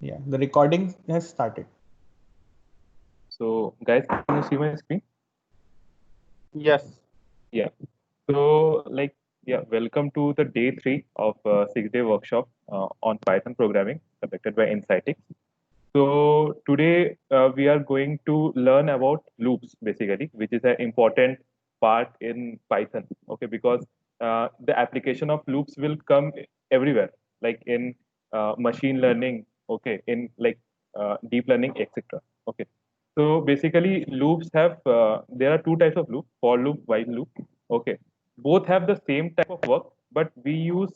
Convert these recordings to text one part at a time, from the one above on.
Yeah, the recording has started. So, guys, can you see my screen? Yes. Yeah. So, welcome to the day 3 of 6-day workshop on Python programming conducted by Insightix. So, today we are going to learn about loops, basically, which is an important part in Python. Okay, because the application of loops will come everywhere, like in machine learning. Okay, in deep learning, etc. Okay. So basically, loops have there are two types of loop: for loop, while loop. Okay, both have the same type of work, but we use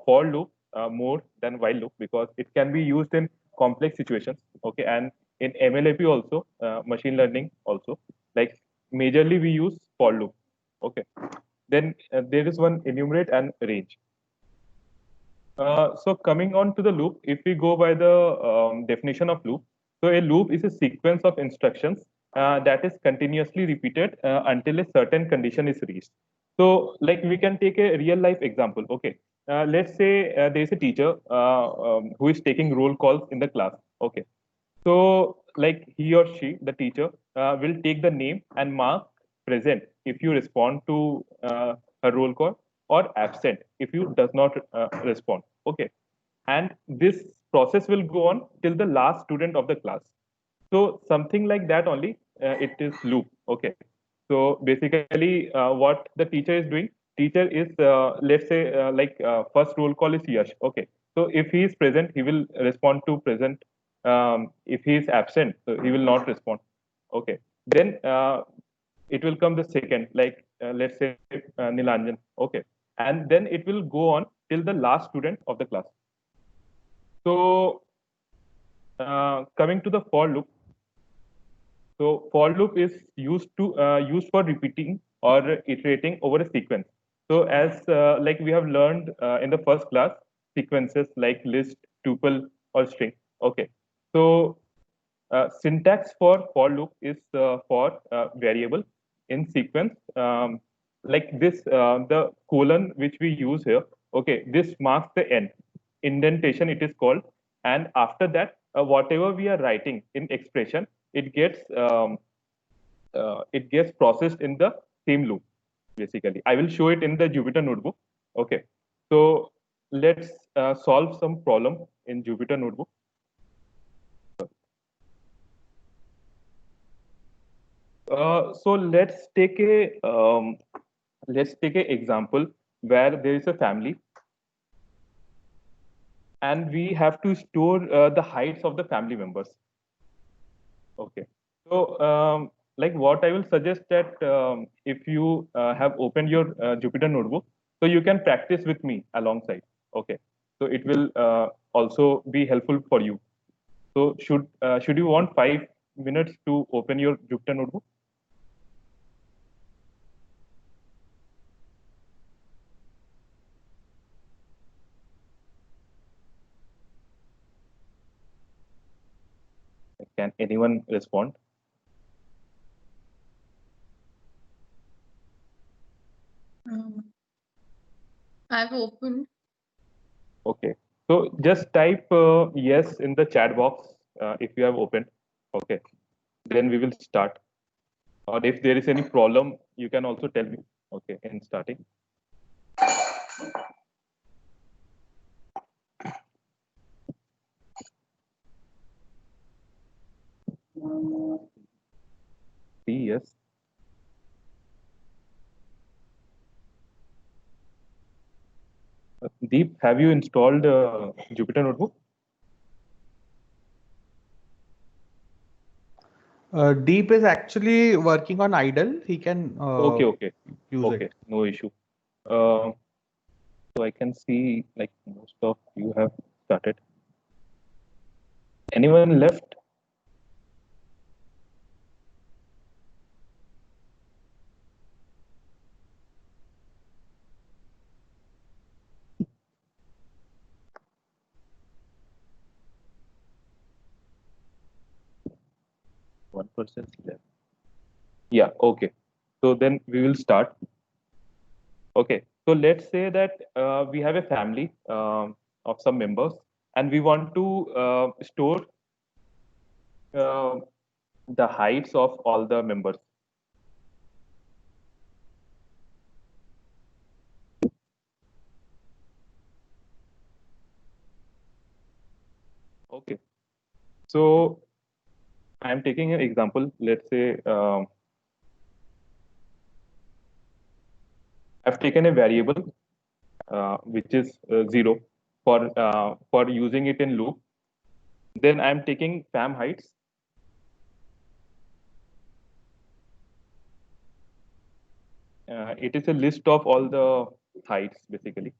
for loop more than while loop because it can be used in complex situations. Okay, and in MLAP also, machine learning also, like majorly we use for loop. Okay, then there is one enumerate and range. So coming on to the loop, if we go by the definition of loop, so a loop is a sequence of instructions that is continuously repeated until a certain condition is reached. So like we can take a real life example. Okay, let's say there is a teacher who is taking roll calls in the class. Okay, so like he or she, the teacher, will take the name and mark present if you respond to a roll call or absent if you does not respond. Okay, and this process will go on till the last student of the class. So something like that only. It is loop. Okay. So basically, what the teacher is doing, teacher is let's say first roll call is Yash. Okay. So if he is present, he will respond to present. If he is absent, so he will not respond. Okay. Then it will come the second, like let's say Nilanjan. Okay. And then it will go on till the last student of the class. So coming to the for loop, so for loop is used for repeating or iterating over a sequence. So as like we have learned in the first class, sequences like list, tuple, or string. Okay. So syntax for loop is for variable in sequence. Like this, the colon which we use here. Okay, this marks the end. Indentation it is called, and after that, whatever we are writing in expression, it gets processed in the same loop. Basically, I will show it in the Jupyter notebook. Okay, so let's solve some problem in Jupyter notebook. So let's take a example where there is a family and we have to store the heights of the family members. Okay. So like what I will suggest that if you have opened your Jupyter notebook, so you can practice with me alongside. Okay. So it will also be helpful for you. So should you want 5 minutes to open your Jupyter notebook? Can anyone respond? I've opened. Okay. So just type yes in the chat box if you have opened. Okay. Then we will start. Or if there is any problem, you can also tell me. Okay, in starting. Yes. Deep, have you installed Jupyter Notebook? Deep is actually working on idle. He can Okay, okay, use okay. it. No issue. Uh, so I can see like most of you have started. Anyone left? One person left. Yeah. Okay. So then we will start. Okay. So let's say that we have a family of some members. and we want to store the heights of all the members. Okay, so I'm taking an example. Let's say I've taken a variable which is 0 for using it in loop. Then I'm taking fam heights. It is a list of all the heights basically.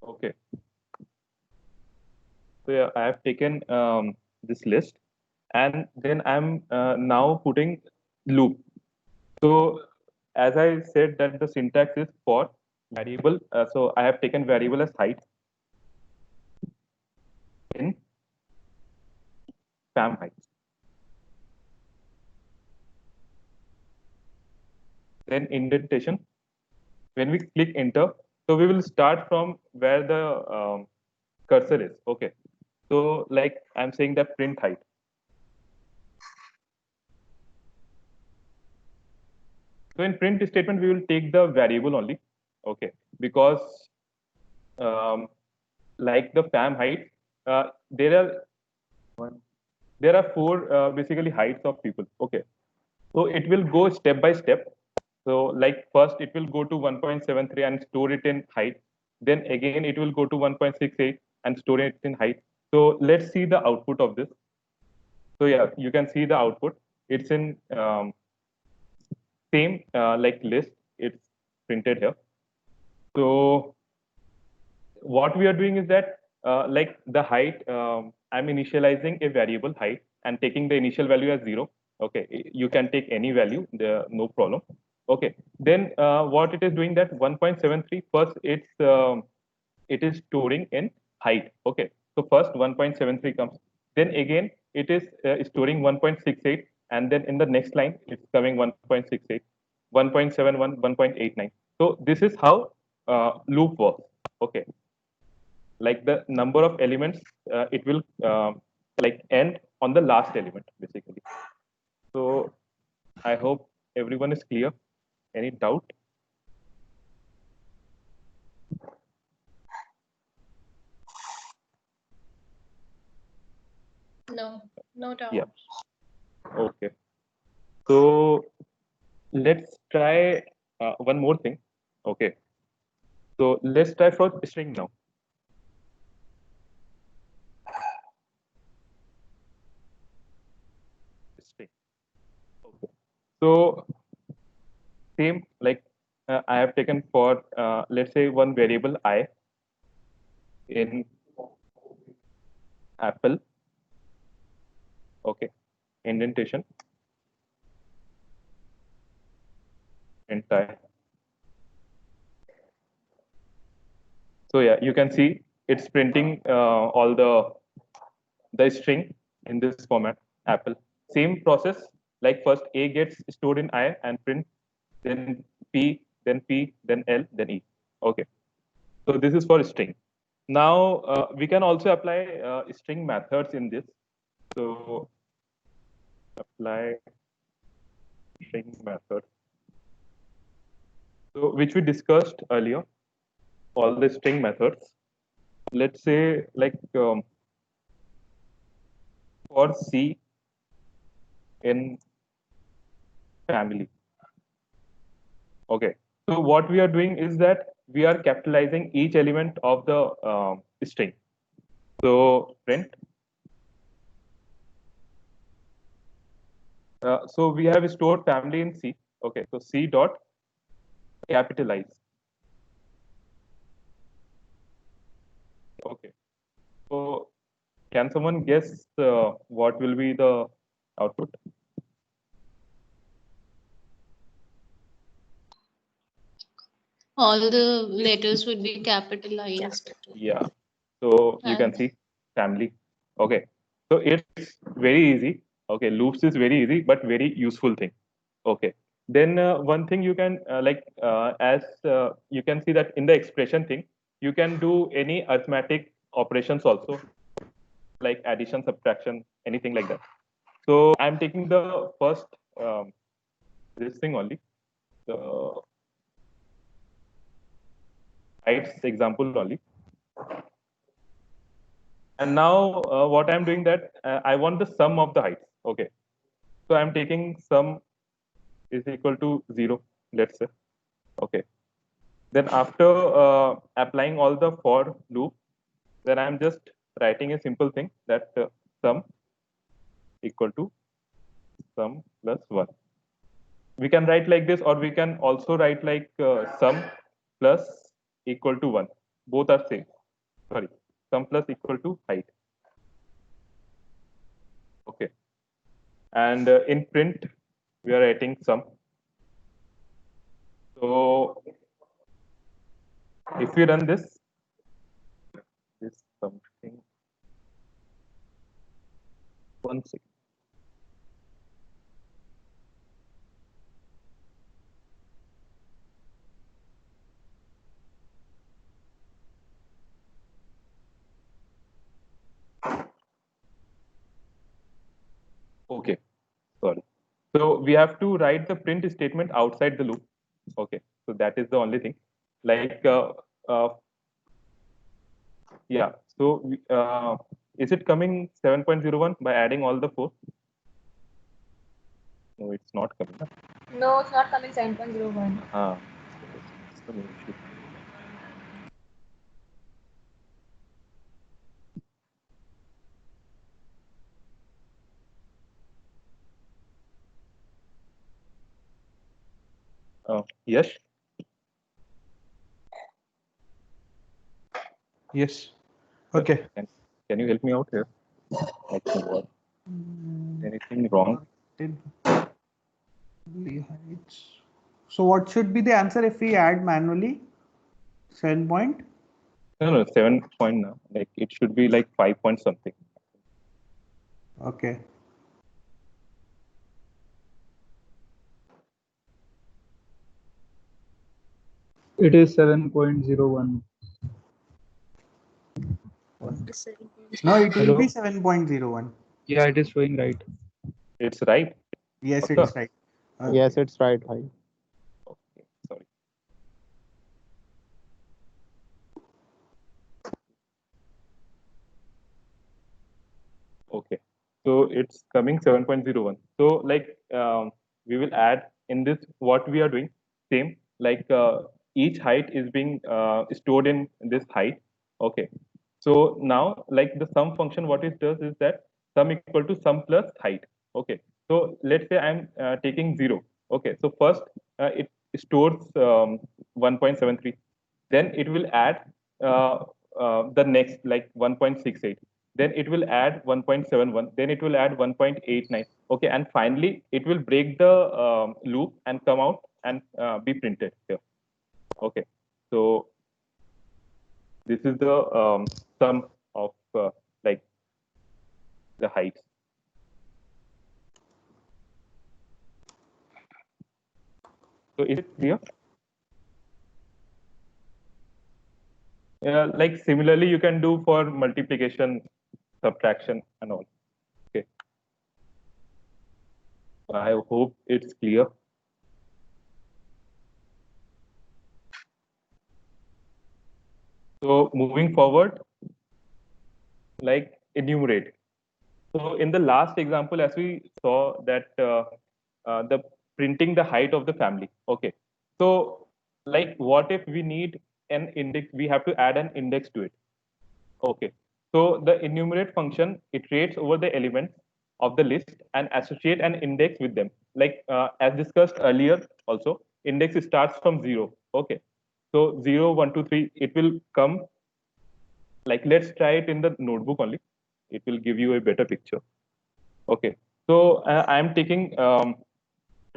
Okay. So yeah, I have taken this list, and then I'm now putting loop. So as I said that the syntax is for variable. So I have taken variable as height in fam height. Then indentation. When we click enter, so we will start from where the cursor is. Okay. So like I'm saying that print height. So in print statement, we will take the variable only. Okay. Because like the fam height, there are four basically heights of people. Okay. So it will go step by step. So like first it will go to 1.73 and store it in height. Then again it will go to 1.68 and store it in height. So let's see the output of this. So yeah, you can see the output. It's in same like list. It's printed here. So what we are doing is that like the height, I'm initializing a variable height and taking the initial value as 0. Okay, you can take any value, no problem. Okay, then what it is doing that 1.73 first it is storing in height. Okay, so first 1.73 comes, then again it is storing 1.68, and then in the next line it's coming 1.68, 1.71, 1.89. So this is how loop works. Okay, like the number of elements, it will like end on the last element basically. So I hope everyone is clear. Any doubt? No, no doubt. Yeah. Okay. So let's try one more thing. Okay. So let's try for string now. String. Okay. So same like I have taken for let's say one variable I in Apple. Okay. Indentation. Entire. So yeah, you can see it's printing all the string in this format, Apple. Same process, like first A gets stored in I and print, then P, then L, then E. Okay. So this is for string. Now we can also apply string methods in this. So apply string method. So which we discussed earlier, all the string methods. Let's say like for C in family. Okay. So what we are doing is that we are capitalizing each element of the string. So print. So we have stored family in C. Okay. So C dot capitalize. Okay. So can someone guess what will be the output? All the letters would be capitalized. Yeah. So you can And see family. Okay. So it's very easy. Okay, loops is very easy, but very useful thing. Okay. Then one thing you can as you can see that in the expression thing, you can do any arithmetic operations also, like addition, subtraction, anything like that. So I'm taking the first this thing only, the heights example only. And now what I'm doing that I want the sum of the heights. Okay. So I'm taking sum is equal to 0, let's say. Okay. Then after applying all the for loop, then I'm just writing a simple thing that sum equal to sum plus 1. We can write like this, or we can also write like sum plus equal to 1. Both are same. Sorry, sum plus equal to height. Okay. And in print, we are writing sum. So if we run this something. One second. Okay, sorry. So we have to write the print statement outside the loop. Okay, so that is the only thing. Like, yeah. So is it coming 7.01 by adding all the four? No, it's not coming. No, it's not coming 7.01. That's the main issue. Yes. Yes. Okay. Can you help me out here? Like what? Anything wrong? So what should be the answer if we add manually? 7 point? No, 7 point now. Like it should be like 5 point something. Okay. It is 7.01. No, it will Hello? be 7.01. Yeah, it is showing right. It's right. Yes, Okay. it's right. Okay. Yes, it's right. Hi. Okay, sorry. Okay, so it's coming 7.01. So like we will add in this what we are doing same like each height is being stored in this height. Okay, so now like the sum function what it does is that sum equal to sum plus height. Okay, so let's say I'm taking 0. Okay, so first it stores 1.73, then it will add the next like 1.68, then it will add 1.71, then it will add 1.89. Okay, and finally it will break the loop and come out and be printed here. Okay, so this is the sum of like the heights. So is it clear? Like similarly you can do for multiplication, subtraction and all. Okay, I hope it's clear. So moving forward, like enumerate. So in the last example, as we saw that the printing the height of the family. Okay. So like what if we need an index, we have to add an index to it. Okay. So the enumerate function iterates over the elements of the list and associate an index with them. Like as discussed earlier also, index starts from 0. Okay. So 0, 1, 2, 3, it will come like let's try it in the notebook only. It will give you a better picture. Okay, so I am taking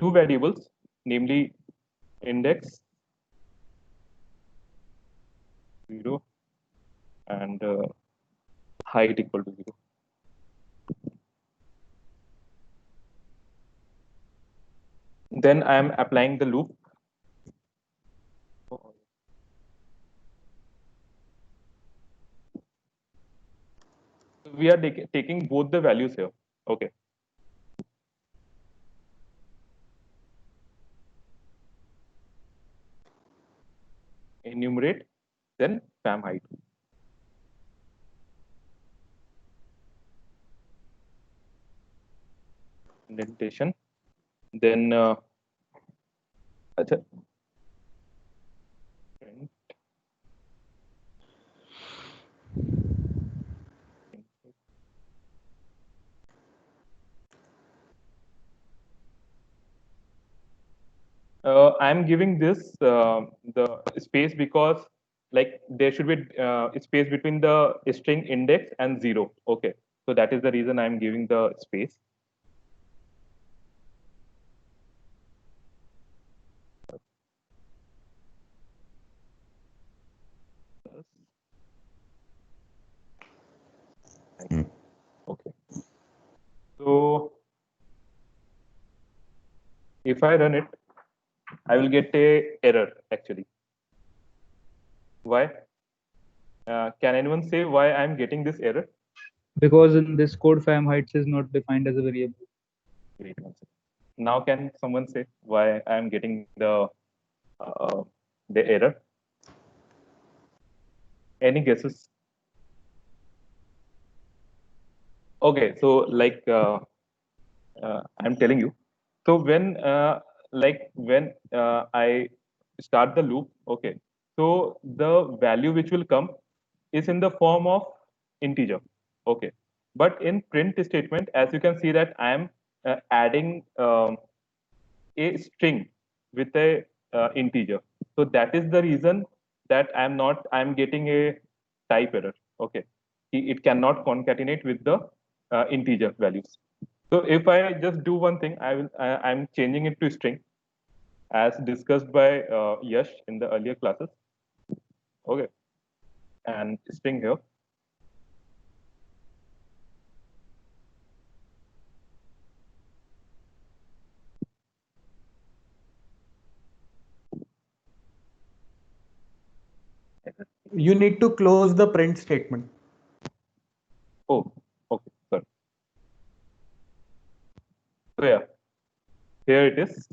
two variables, namely index 0 and height equal to 0. then I am applying the loop. We are taking both the values here. Okay. Enumerate, then fam height. Indentation, then acha. I'm giving this the space because like there should be space between the string index and 0. Okay, so that is the reason I'm giving the space. Okay, so if I run it, I will get a error actually. Why? Can anyone say why I'm getting this error? Because in this code, fam heights is not defined as a variable. Wait one second. Now can someone say why I'm getting the error? Any guesses? Okay, so like I'm telling you. So when I start the loop, okay, so the value which will come is in the form of integer, okay. But in print statement, as you can see that I am adding a string with a integer. So that is the reason that I'm getting a type error. Okay, it cannot concatenate with the integer values. So if I just do one thing, I'm changing it to string, as discussed by Yash in the earlier classes. Okay, and string here. You need to close the print statement. Oh, okay, sorry. So yeah, here it is.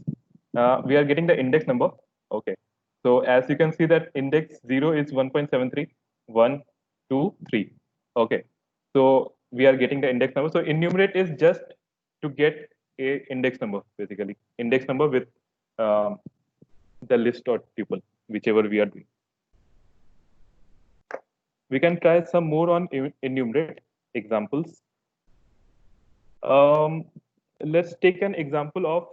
We are getting the index number. Okay. So as you can see that index 0 is 1.73, 1, 2, 3. Okay. So we are getting the index number. So enumerate is just to get a index number, basically. Index number with the list or tuple, whichever we are doing. We can try some more on enumerate examples. Let's take an example of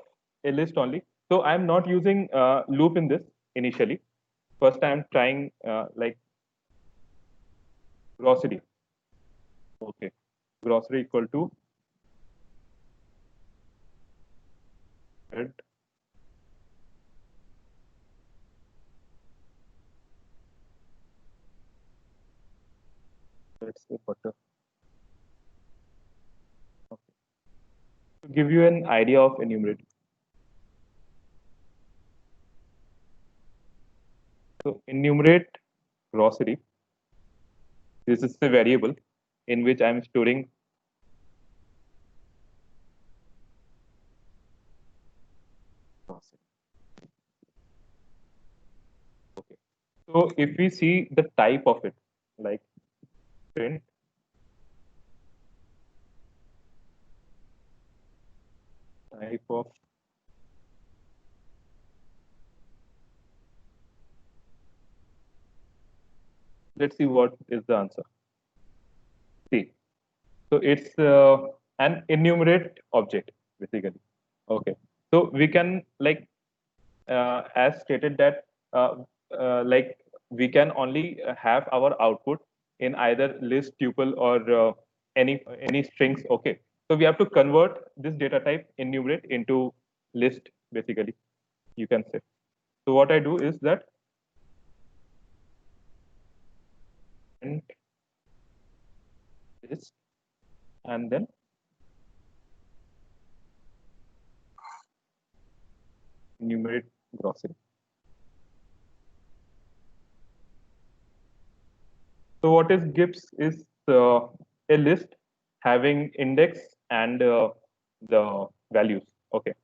a list only. So I'm not using loop in this initially. First, I'm trying like grocery. Okay, grocery equal to bread. Let's say butter. Okay. To give you an idea of enumerate. So enumerate grocery. This is a variable in which I'm storing grocery. Okay. So if we see the type of it, like print type of let's see what is the answer. See, so it's an enumerate object basically. Okay, so we can like as stated that like we can only have our output in either list, tuple, or any strings. Okay, so we have to convert this data type enumerate into list basically. You can say. So what I do is that print list and then grocery. So what is GIPS is a list having index and the values. Okay,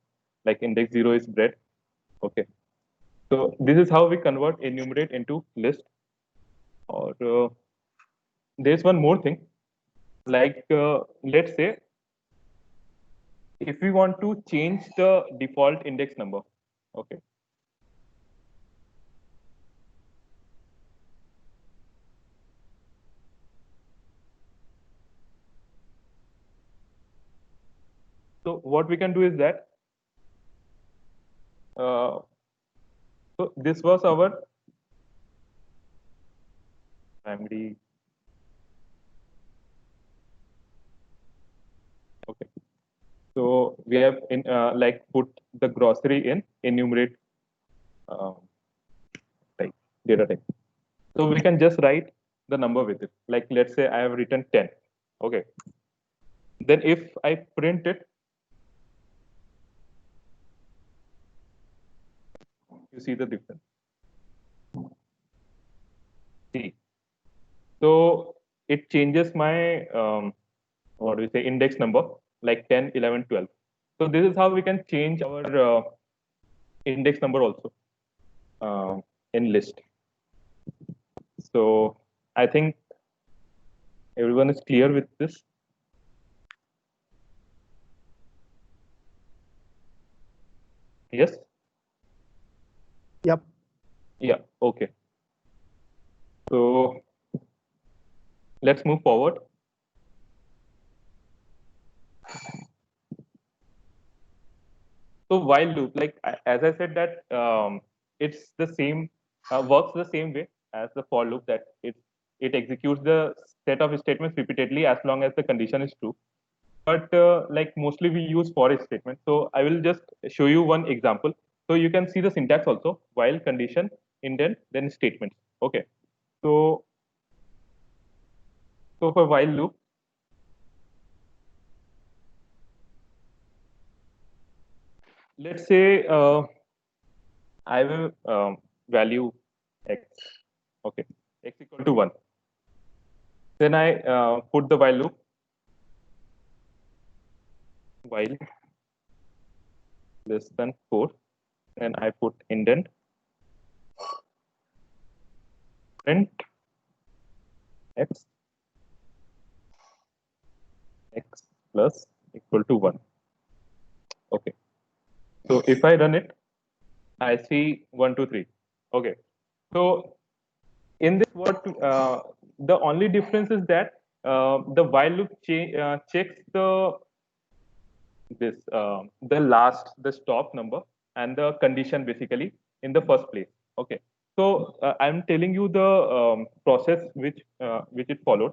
like index 0 is bread. Okay, so this is how we convert enumerate into list. Or there's one more thing, like let's say if we want to change the default index number. Okay. So what we can do is that, so this was our primary. Okay. So we have like put the grocery in enumerate type, data type. So we can just write the number with it. Like let's say I have written 10. Okay. Then if I print it, you see the difference. See. So it changes my what do we say, index number, like 10, 11, 12. So this is how we can change our index number also in list. So I think everyone is clear with this. Yes? Yep. Yeah, okay. So let's move forward. So while loop, like as I said that it's the same, works the same way as the for loop, that it executes the set of statements repeatedly as long as the condition is true. But like mostly we use for each statement. So I will just show you one example. So you can see the syntax also: while, condition, indent, then statements. Okay. So for while loop, let's say I will value x. Okay, x equal to 1. Then I put the while loop, while less than 4. Then I put indent, print x plus equal to 1. Okay. So if I run it, I see 1, 2, 3. Okay. So in this, what the only difference is that the while loop checks the stop number and the condition basically in the first place. Okay. So I'm telling you the process which it followed.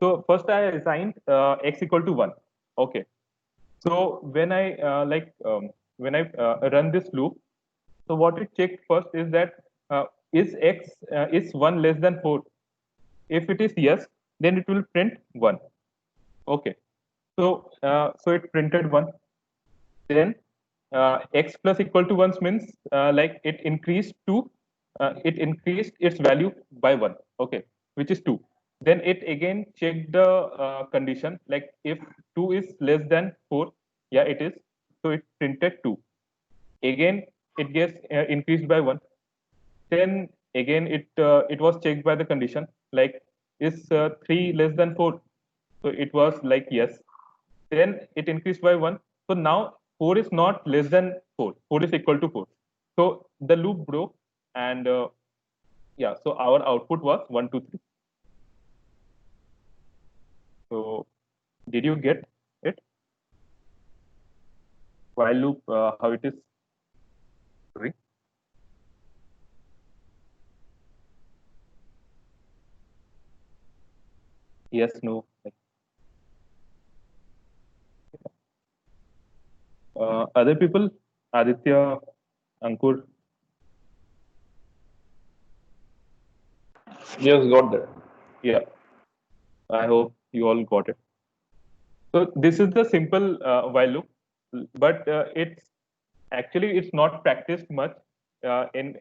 So first I assigned x equal to 1. Okay. So when I run this loop, so what it checked first is that is x is 1 less than 4. If it is yes, then it will print 1. Okay. So it printed 1. Then x plus equal to 1 means like it increased its value by 1. Okay, which is 2. Then it again checked the condition, like if 2 is less than 4. Yeah, it is. So it printed 2. Again, it gets increased by 1. Then again it was checked by the condition, like is 3 less than 4. So it was like yes. Then it increased by 1. So now 4 is not less than 4. 4 is equal to 4. So the loop broke, and yeah, so our output was 1, 2, 3. So did you get it? While loop, how it is doing? Yes, no. Other people, Aditya, Ankur. Yes, got that. Yeah, I hope you all got it. So this is the simple while loop, but it's not practiced much in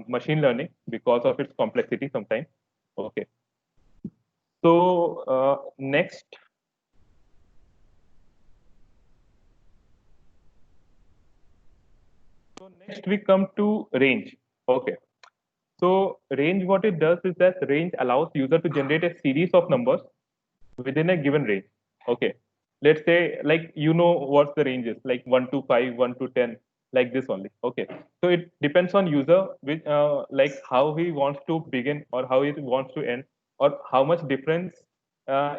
machine learning because of its complexity sometimes. Okay. So next. So next we come to range. Okay. So range, what it does is that range allows user to generate a series of numbers within a given range. Okay. Let's say like what the range is, like 1 to 5, 1 to 10, like this only. Okay. So it depends on user which like how he wants to begin or how he wants to end or how much difference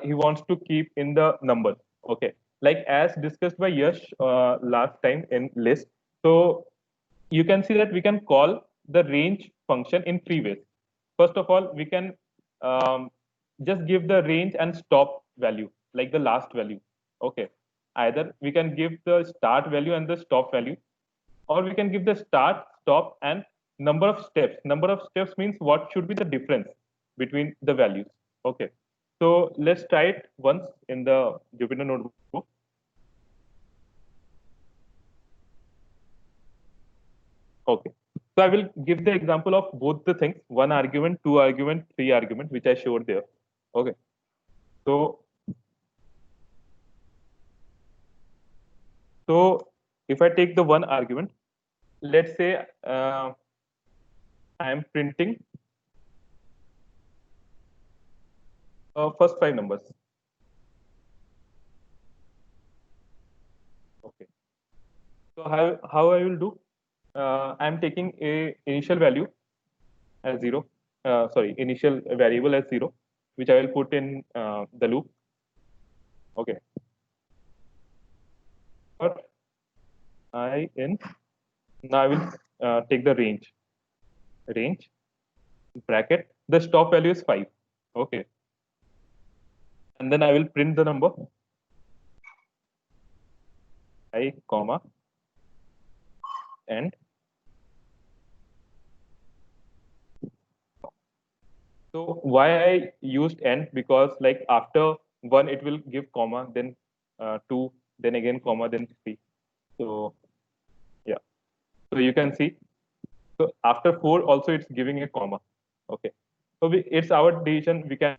he wants to keep in the numbers. Okay. Like as discussed by Yash last time in list. So you can see that we can call the range function in three ways. First of all, we can just give the range and stop value, like the last value. Okay. Either we can give the start value and the stop value, or we can give the start, stop, and number of steps. Number of steps means what should be the difference between the values. Okay. So let's try it once in the Jupyter notebook. Okay. So I will give the example of both the things, one argument, two argument, three argument, which I showed there. Okay. So if I take the one argument, let's say I am printing first five numbers. Okay. So how I will do? I am taking a initial value as zero. Sorry, initial variable as zero, which I will put in the loop. Okay. But I in now I will take the range bracket. The stop value is 5. Okay. And then I will print the number I comma and so why I used end, because like after 1 it will give comma, then 2, then again comma, then 3. So yeah, so you can see, so after 4 also it's giving a comma. Okay, so it's our decision, we can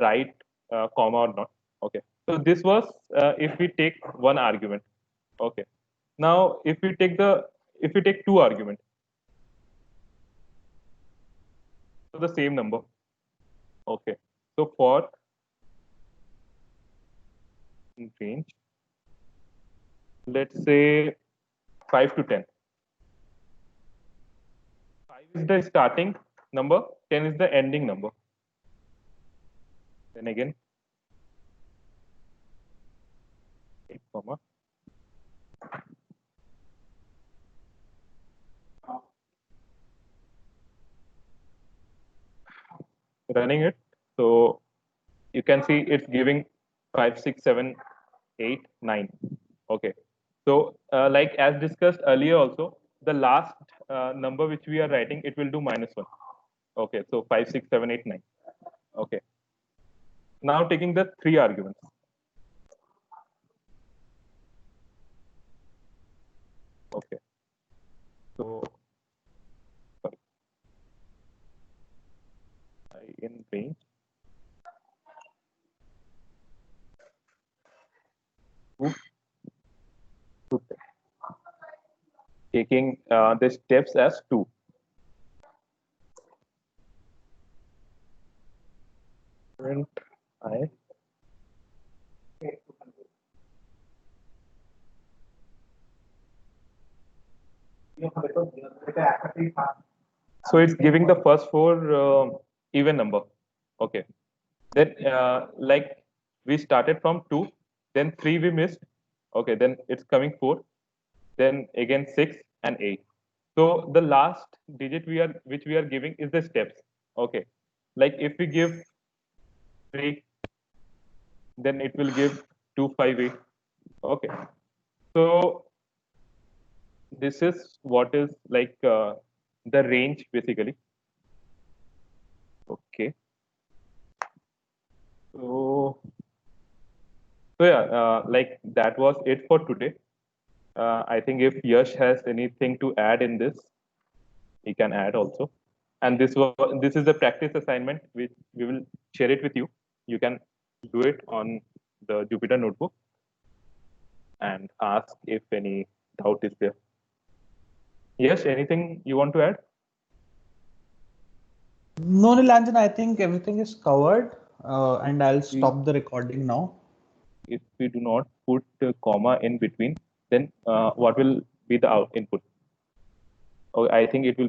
write comma or not. Okay, so this was if we take one argument. Okay, now if we take two arguments, so the same number. Okay, so for range, let's say 5 to 10. 5 is the starting number, 10 is the ending number. Then again, 8 comma. Running it, so you can see it's giving 5, 6, 7, 8, 9. Okay, so like as discussed earlier also, the last number which we are writing, it will do -1. Okay, so 5, 6, 7, 8, 9. Okay, now taking the three arguments. Okay, so sorry, in range. Taking the steps as 2. Print I. So it's giving the first 4 even number. Okay. Then like we started from 2, then 3 we missed. Okay, then it's coming 4, then again 6 and 8. So the last digit which we are giving is the steps. Okay. Like if we give 3, then it will give 2, 5, 8. Okay. So this is what is like the range basically. Okay. So yeah, like that was it for today. I think if Yash has anything to add in this. he can add also. And this is a practice assignment which we will share it with you. You can do it on the Jupyter notebook and ask if any doubt is there. Yes, anything you want to add? No, Nilanjan, I think everything is covered, and I'll stop the recording now. If we do not put a comma in between, then what will be the input? Oh, I think it will be